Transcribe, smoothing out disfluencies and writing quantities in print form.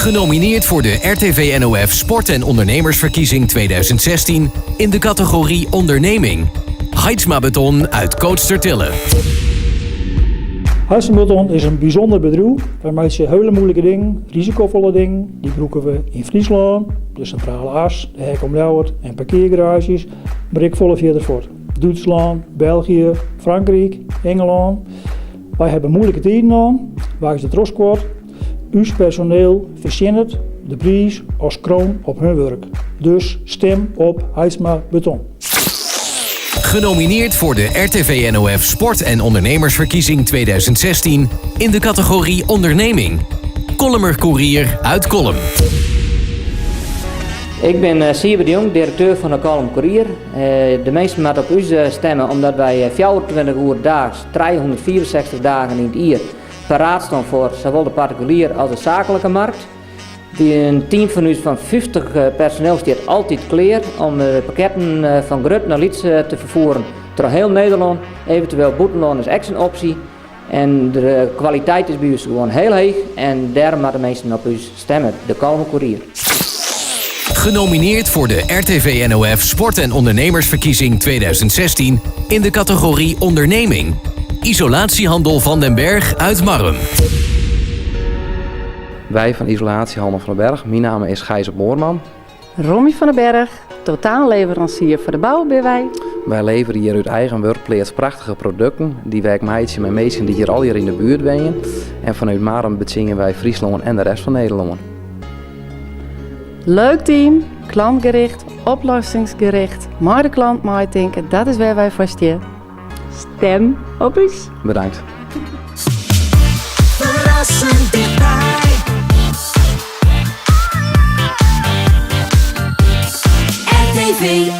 Genomineerd voor de RTV NOF Sport- en Ondernemersverkiezing 2016 in de categorie Onderneming. Heidsma Beton uit Kootstertille. Heidsma Beton is een bijzonder bedrijf. Wij maken hele moeilijke dingen, risicovolle dingen. Die broeken we in Friesland, de centrale as, de hek om Ljouwert en parkeergarages. Maar ik volg verder voort. Duitsland, België, Frankrijk, Engeland. Wij hebben moeilijke tijden aan, waar is de trots wordt. Uw personeel verzint de prijs als kroon op hun werk. Dus stem op Heidsma Beton. Genomineerd voor de RTV NOF Sport- en Ondernemersverkiezing 2016 in de categorie Onderneming. Kollemer Courier uit Kolm. Ik ben Siebert de Jong, directeur van de Kolm Courier. De meesten moeten op u stemmen omdat wij 24 uur daags, 364 dagen in het jaar paraat staan voor zowel de particulier als de zakelijke markt. Een team van u van 50 personeel staat altijd klaar om de pakketten van Grut naar Lietz te vervoeren door heel Nederland. Eventueel Boetenland is ook een optie. En de kwaliteit is bij u gewoon heel hoog en daarom moeten de mensen op u stemmen, de Kolm Courier. Genomineerd voor de RTV NOF Sport- en Ondernemersverkiezing 2016 in de categorie Onderneming. Isolatiehandel Van den Berg uit Marrum. Wij van Isolatiehandel Van den Berg, mijn naam is Gijs Moorman. Romy van den Berg, totaalleverancier voor de bouw ben wij. Wij leveren hier uit eigen werkplaats prachtige producten die wij maken met mensen die hier al hier in de buurt wonen. En vanuit Marrum bezingen wij Friesland en de rest van Nederland. Leuk team, klantgericht, oplossingsgericht, maar de klant moet denken, dat is waar wij voor staan. Stem op ons. Bedankt. Verrassend dichtbij. RTV